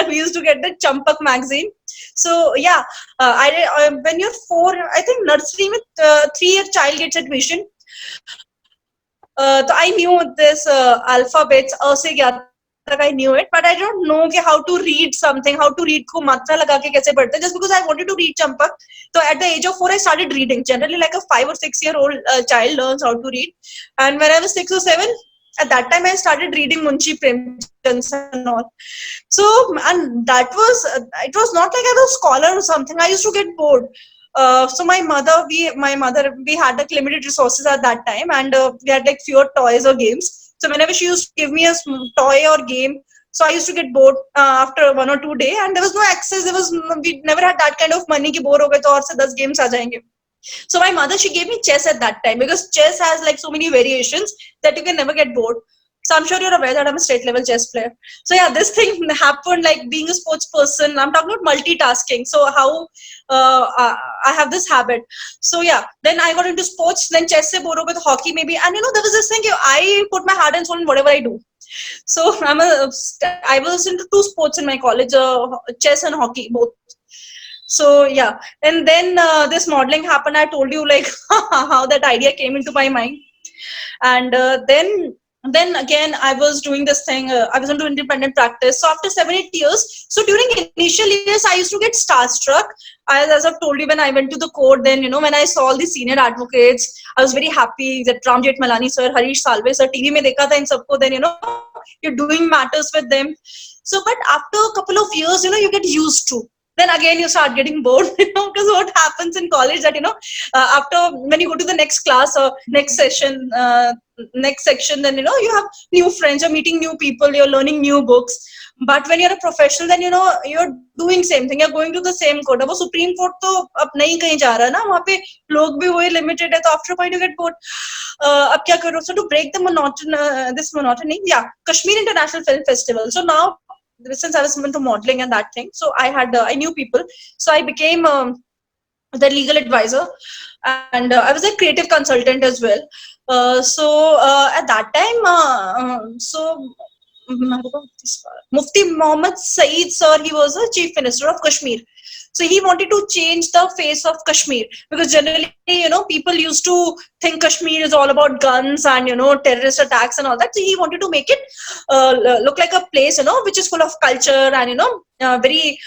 We used to get the Champak magazine. So yeah, when you're 4, I think nursery with 3-year child gets admission. So I knew this alphabets, A se gya tak, I knew it, but I don't know कि how to read something, how to read को मात्रा लगा के कैसे पढ़ते, just because I wanted to read Champak. So at the age of 4, I started reading. Generally, like a 5 or 6 year old child learns how to read. And when I was 6 or 7, at that time I started reading Munshi Premchand and all. So, and that was, it was not like I was a scholar or something. I used to get bored. So my mother, we had like limited resources at that time, and we had like fewer toys or games. So whenever she used to give me a toy or game, so I used to get bored after 1 or 2 days, and there was no access. We never had that kind of money कि bore हो गए तो और से 10 games आ जाएंगे. So my mother, she gave me chess at that time, because chess has like so many variations that you can never get bored. So I'm sure you're aware that I'm a state level chess player. So yeah, this thing happened, like being a sports person. I'm talking about multitasking. So how I have this habit. So yeah, then I got into sports. Then chess se bore with hockey maybe, and there was this thing. I put my heart and soul in whatever I do. So I was into 2 sports in my college, chess and hockey both. So yeah, and then this modeling happened. I told you like how that idea came into my mind. And then again I was doing this thing, I was into independent practice. So after 7-8 years, so during initial years I used to get starstruck. As I've told you, when I went to the court, then when I saw all the senior advocates, I was very happy that Ramjet Malani sir, Harish Salve sir, TV mein dekha tha in sabko, then you're doing matters with them. So but after a couple of years, you get used to. Then again you start getting bored, because what happens in college that after, when you go to the next class or next section, then you have new friends, you're meeting new people, you're learning new books. But when you're a professional, then you're doing same thing, you're going to the same court. अब वो supreme court तो अब नहीं कहीं जा रहा ना, वहाँ पे लोग भी वही limited है, तो after a point you get bored. अब क्या करो? So to break the this monotony, yeah, Kashmir International Film Festival. So now, since I was into modeling and that thing, so I knew people, so I became the legal advisor, and I was a creative consultant as well. At that time, Mufti Mohammed Saeed sir, he was the chief minister of Kashmir. So he wanted to change the face of Kashmir, because generally, people used to think Kashmir is all about guns and, terrorist attacks and all that. So he wanted to make it look like a place, which is full of culture and, very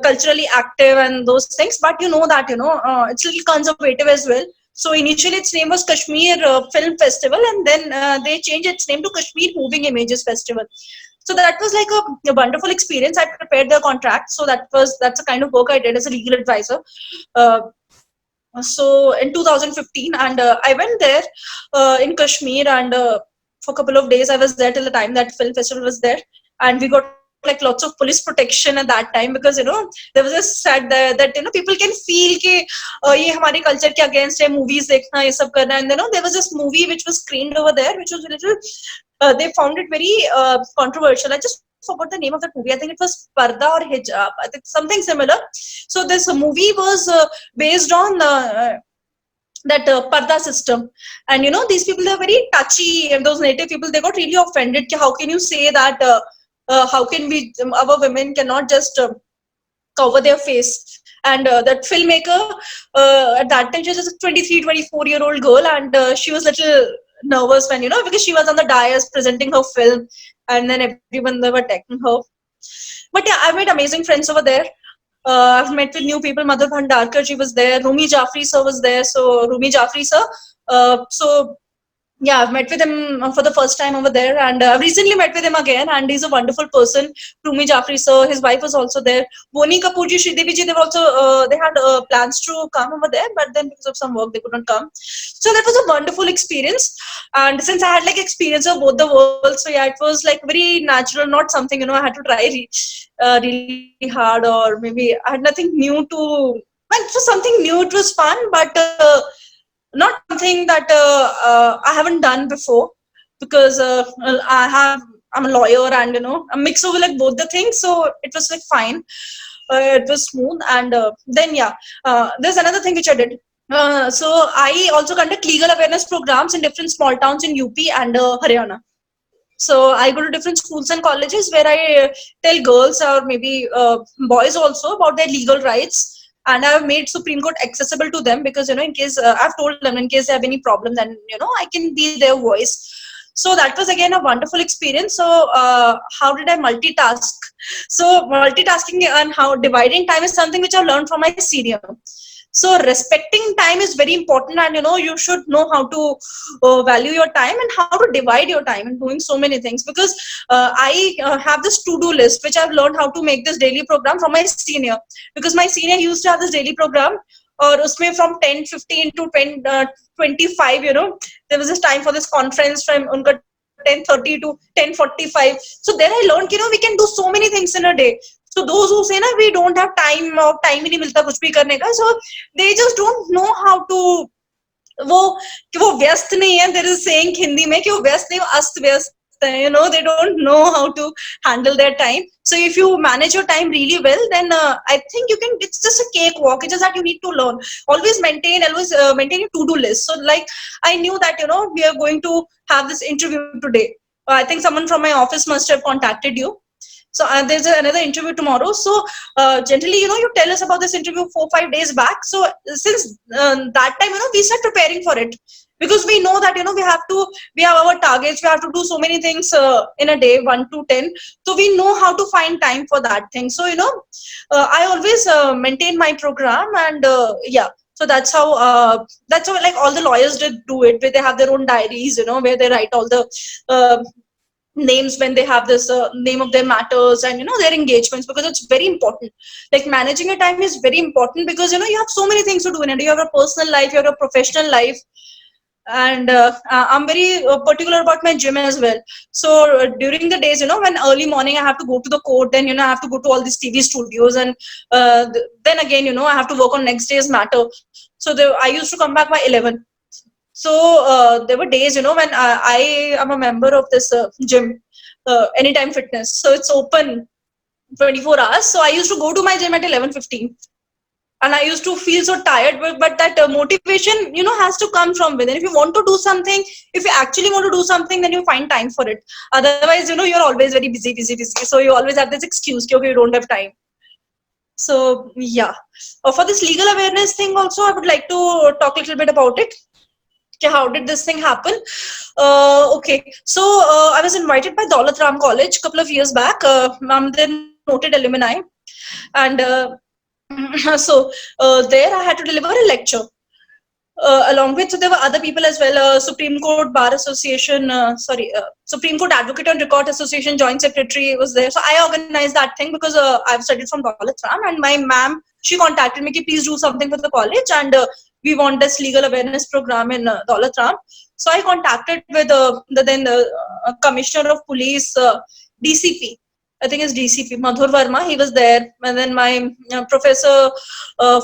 culturally active and those things. But you know that, it's a little conservative as well. So initially its name was Kashmir Film Festival, and then they changed its name to Kashmir Moving Images Festival. So that was like a wonderful experience. I prepared the contract, so that's the kind of work I did as a legal advisor. Uh, so in 2015, and I went there in Kashmir, and for a couple of days I was there till the time that film festival was there, and we got like lots of police protection at that time, because there was a said that people can feel कि ये हमारे culture के against है, movies देखना ये सब करना, and there was this movie which was screened over there, which was a little they found it very controversial. I just forgot the name of that movie. I think it was Parda or Hijab. I think something similar. So this movie was based on that Parda system, and these people, they're very touchy, and those native people, they got really offended. How can you say that? How can we? Our women cannot just cover their face. And that filmmaker, at that time, she was just a 23, 24-year-old girl, and she was little nervous when, because she was on the dais presenting her film, and then everyone, they were attacking her. But yeah, I made amazing friends over there. I've met with new people. Madhur Bhandarkar ji was there. Rumi Jaffrey sir was there. So Rumi Jaffrey sir. So yeah, I've met with him for the first time over there, and I've recently met with him again, and he's a wonderful person. Rumi Jaffrey sir, his wife was also there. Boni Kapoor ji, Sridevi ji, they were also they had plans to come over there, but then because of some work they could not come. So that was a wonderful experience, and since I had like experience of both the worlds, so yeah, it was like very natural, not something I had to try really hard, or maybe I had nothing new to. Well, it was something new. It was fun, but. Not something that I haven't done before, because I'm a lawyer, and a mix of like both the things, so it was like fine. It was smooth, and then yeah, there's another thing which I did. So I also conduct legal awareness programs in different small towns in UP and Haryana. So I go to different schools and colleges where I tell girls or maybe boys also about their legal rights. And I've made Supreme Court accessible to them because, in case I've told them in case they have any problem, then, I can be their voice. So that was again a wonderful experience. So how did I multitask? So multitasking and how dividing time is something which I've learned from my senior. So respecting time is very important, and you should know how to value your time and how to divide your time in doing so many things. Because I have this to-do list which I've learned how to make this daily program from my senior, because my senior used to have this daily program, or usme from 10:15 to 25, there was this time for this conference from unka 10:30 to 10:45. So there I learned, we can do so many things in a day. So those who say na we don't have time or time ही नहीं मिलता कुछ भी करने का, so they just don't know how to, वो कि वो व्यस्त नहीं है. There is saying हिंदी में कि वो व्यस्त नहीं, वो अस्त व्यस्त है. They don't know how to handle their time. So if you manage your time really well, then I think you can. It's just a cakewalk. It's just that you need to learn. Always maintain your to-do list. So like I knew that we are going to have this interview today. I think someone from my office must have contacted you. So there's another interview tomorrow. So generally, you tell us about this interview 4-5 days back. So since that time, we start preparing for it, because we know that we have our targets. We have to do so many things in a day, 1 to 10. So we know how to find time for that thing. So I always maintain my program, and yeah. So that's how like all the lawyers did do it, where they have their own diaries, where they write all the uh, names when they have this name of their matters, and their engagements, because it's very important. Like managing your time is very important, because you have so many things to do in it. You have a personal life, you have a professional life. And I'm very particular about my gym as well. So during the days, when early morning I have to go to the court, then I have to go to all these TV studios, and then again I have to work on next day's matter. So I used to come back by 11. So there were days, when I am a member of this gym, Anytime Fitness. So it's open 24 hours. So I used to go to my gym at 11:15, and I used to feel so tired. But that motivation, has to come from within. If you want to do something, if you actually want to do something, then you find time for it. Otherwise, you're always very busy, busy, busy. So you always have this excuse, okay, you don't have time. So yeah. For this legal awareness thing, also I would like to talk a little bit about it. Okay, how did this thing happen? Okay, so I was invited by Daulat Ram College a couple of years back. I'm their noted alumni, and so there I had to deliver a lecture. Along with, so there were other people as well. Supreme Court Bar Association, Supreme Court Advocate and Record Association Joint Secretary was there. So I organized that thing because I've studied from Daulat Ram, and my ma'am, she contacted me, please do something for the college, and we want this legal awareness program in Daulat Ram. So I contacted with the then Commissioner of Police, DCP. I think it's DCP, Madhur Verma. He was there, and then my professor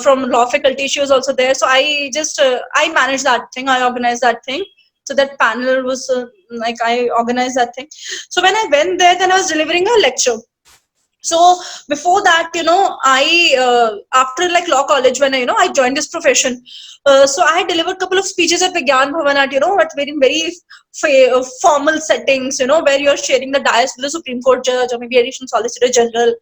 from law faculty, she was also there. So I just I managed that thing. I organized that thing. So that panel was like I organized that thing. So when I went there, then I was delivering a lecture. So before that, I after like law college, when I joined this profession, so I had delivered a couple of speeches at Vigyan Bhavan at at very formal settings, where you're sharing the dais with the Supreme Court judge or maybe additional Solicitor General.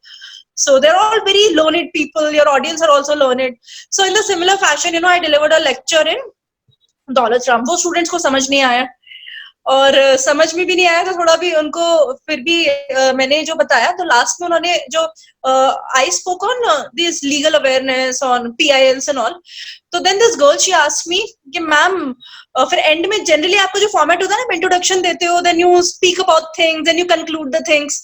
So they're all very learned people. Your audience are also learned. So in the similar fashion, I delivered a lecture in Daulat Ram. वो students को समझ नहीं आया, और समझ में भी नहीं आया, तो थोड़ा भी उनको फिर भी मैंने जो बताया, तो लास्ट में उन्होंने जो I spoke on this legal awareness on PILs and all. तो then this girl she asked me कि मैम, फिर एंड में जनरली आपका जो फॉर्मेट होता है ना, इंट्रोडक्शन देते हो, then you speak about things, then you conclude the things.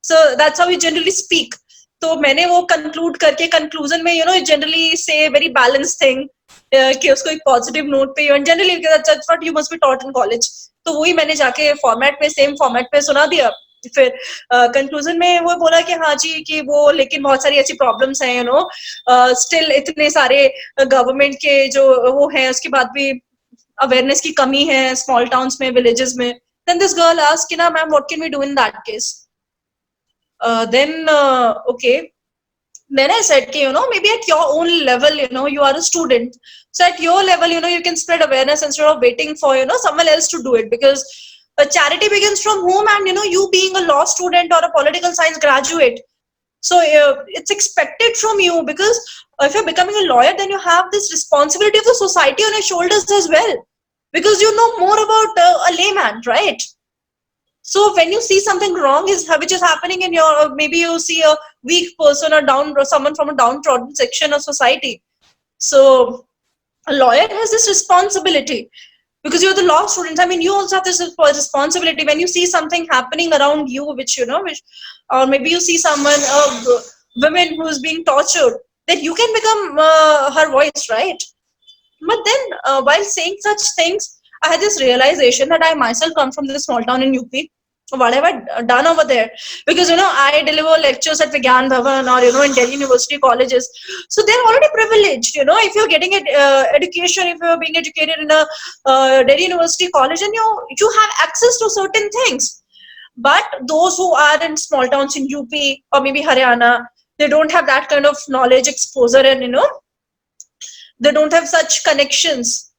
So that's how you generally speak. तो मैंने वो कंक्लूड करके कंक्लूजन में जनरली से वेरी बैलेंस थिंग, कि उसको एक पॉजिटिव नोट पे, generally that's what you must be taught in college. तो वही मैंने जाके फॉर्मेट पे, सेम फॉर्मेट पे सुना दिया. फिर कंक्लूजन में वो बोला कि हाँ जी, कि वो लेकिन बहुत सारी ऐसी प्रॉब्लम्स हैं, स्टिल इतने सारे गवर्नमेंट के जो वो है, उसके बाद भी अवेयरनेस की कमी है स्मॉल टाउन्स में, विलेजेस में. देन दिस गर्ल आस्क्ड कि ना ma'am, what can we do in that case. Then okay, Then I said, maybe at your own level, you are a student. So at your level, you can spread awareness instead of waiting for, someone else to do it. Because a charity begins from home, and, you being a law student or a political science graduate. So it's expected from you, because if you're becoming a lawyer, then you have this responsibility of the society on your shoulders as well. Because you know more about a layman, right? So when you see something wrong is which is happening in your, maybe you see a weak person or down, or someone from a downtrodden section of society. So a lawyer has this responsibility, because you're the law students. I mean, you also have this responsibility when you see something happening around you, which or maybe you see someone, a woman who is being tortured, then you can become her voice, right? But then, while saying such things, I had this realization that I myself come from this small town in UP. What have I done over there? Because I deliver lectures at Vigyan Bhavan, or in Delhi University colleges. So they're already privileged. If you're getting education, if you're being educated in a Delhi University college, and you have access to certain things. But those who are in small towns in UP or maybe Haryana, they don't have that kind of knowledge exposure, and they don't have such connections.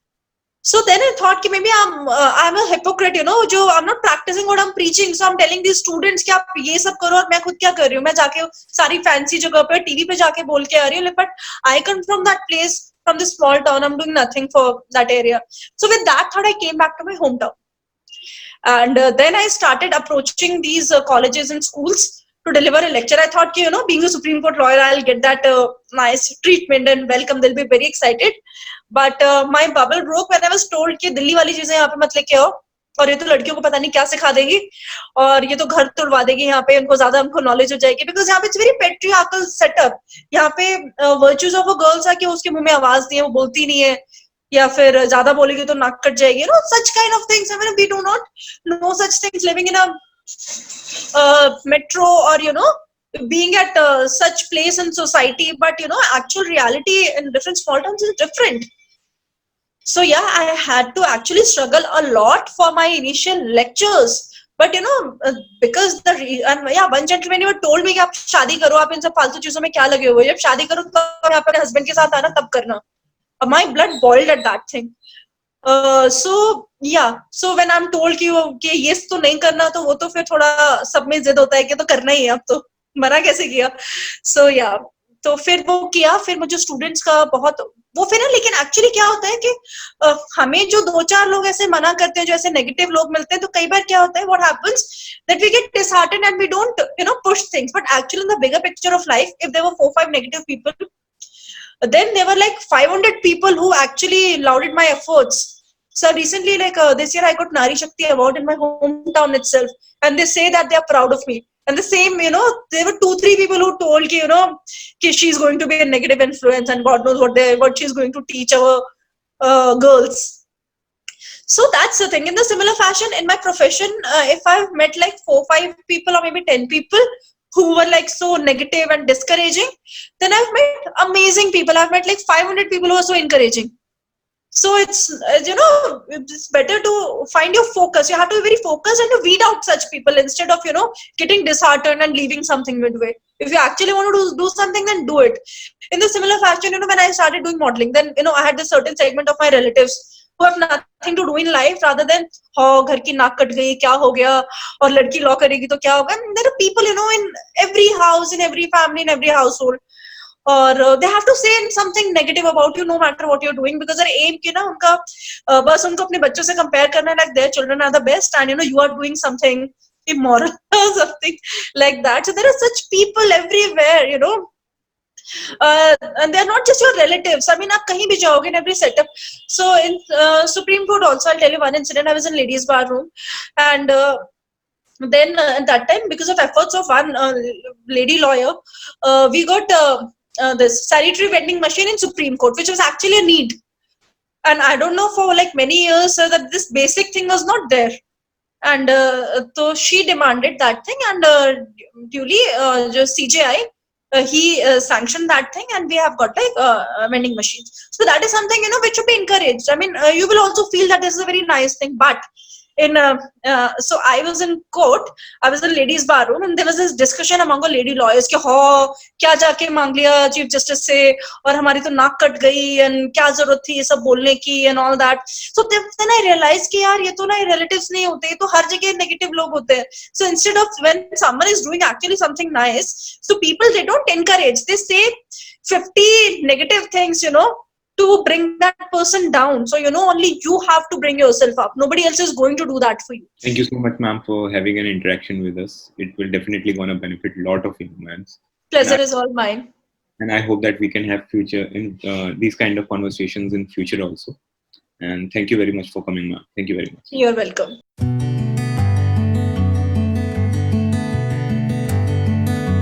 So then I thought कि maybe I'm a hypocrite, जो I'm not practicing what I'm preaching. So I'm telling these students कि आप ये सब करो और मैं खुद क्या कर रही हूँ, मैं जाके सारी fancy जगह पे टीवी पे जाके बोल के आ रही हूँ. But I come from that place, from this small town. I'm doing nothing for that area. So with that thought, I came back to my hometown. And then I started approaching these colleges and schools to deliver a lecture. I thought, being a Supreme Court lawyer, I'll get that nice treatment and welcome. They'll be very excited. But my bubble broke when I was told कि दिल्ली वाली चीजें यहाँ पे मत लेके आओ, और ये तो लड़कियों को पता नहीं क्या सिखा देगी, और ये तो घर तोड़वा देगी, यहाँ पे उनको ज्यादा हमको नॉलेज हो जाएगी. बिकॉज यहाँ पे इट्स वेरी पेट्रियार्कल सेटअप. यहाँ पे वर्च्यूज ऑफ अ गर्ल्स है कि उसके मुंह में आवाज नहीं है, वो बोलती नहीं है, या फिर ज्यादा बोलेगी तो नाक कट जाएगी. Such kind of things. I mean, we do not know such things living in a metro, or being at such place in society. But actual reality in different small towns is different. So yeah, I had to actually struggle a lot for my initial lectures. But because and yeah, one gentleman even told me कि आप शादी करो, आप इन सब फालतू चीजों में क्या लगे हुए, जब शादी करो तो आप अपने हस्बैंड के साथ आना, तब करना. My blood boiled at that thing. So yeah, so when I'm told कि ये तो नहीं करना, तो वो तो फिर थोड़ा सब में जिद होता है कि तो करना ही है, अब तो मना कैसे किया. So yeah, तो फिर वो किया. फिर मुझे स्टूडेंट्स का बहुत वो फिर लेकिन एक्चुअली क्या होता है कि हमें जो 2-4 लोग ऐसे मना करते हैं, जो ऐसे नेगेटिव लोग मिलते हैं, तो कई बार क्या होता है, what happens that we get disheartened and we don't push things. But actually in the bigger picture of life, if there were 4-5 negative people, then there were like 500 people who actually lauded my efforts. So recently, like this year, I got Nari Shakti Award in my hometown itself, and they say that they are proud of me. And the same, there were 2-3 people who told कि she's going to be a negative influence, and God knows what she's going to teach our girls. So that's the thing. In the similar fashion, in my profession, if I've met like 4-5 people or maybe 10 people who were like so negative and discouraging, then I've met amazing people. I've met like 500 people who are so encouraging. So it's it's better to find your focus. You have to be very focused and to weed out such people instead of getting disheartened and leaving something midway. If you actually want to do something, then do it. In the similar fashion, when I started doing modeling, then I had this certain segment of my relatives who have nothing to do in life rather than घर की नाक cut गई, क्या हो गया, और लड़की law करेगी तो क्या होगा. And there are people in every house, in every family, in every household, or they have to say something negative about you no matter what you're doing, because their aim कि ना उनका बस उनको अपने बच्चों से compare करना है, like their children are the best, and you are doing something immoral or something like that. So there are such people everywhere, and they're not just your relatives. I mean, आप कहीं भी जाओगे in every setup. So in Supreme Court also, I'll tell you one incident. I was in ladies' bar room, and then at that time, because of efforts of one lady lawyer, we got this sanitary vending machine in Supreme Court, which was actually a need. And I don't know, for like many years that this basic thing was not there. And so she demanded that thing, and duly just CJI, he sanctioned that thing, and we have got like vending machines. So that is something which should be encouraged. I mean, you will also feel that this is a very nice thing, but in so I was in court. I was in ladies bar room, and there was this discussion among the lady lawyers कि हाँ क्या जाके मांग लिया chief justice से और हमारी तो नाक कट गई and क्या जरूरत थी ये सब बोलने की and all that. So then I realized कि यार ये तो ना relatives नहीं होते, ये तो हर जगह negative लोग होते हैं. So instead of when someone is doing actually something nice, so people, they don't encourage, they say 50 negative things, to bring that person down. So only you have to bring yourself up. Nobody else is going to do that for you. Thank you so much, ma'am, for having an interaction with us. It will definitely gonna benefit a lot of humans. Pleasure is all mine. And I hope that we can have future in these kind of conversations in future also. And thank you very much for coming, ma'am. Thank you very much. You're welcome.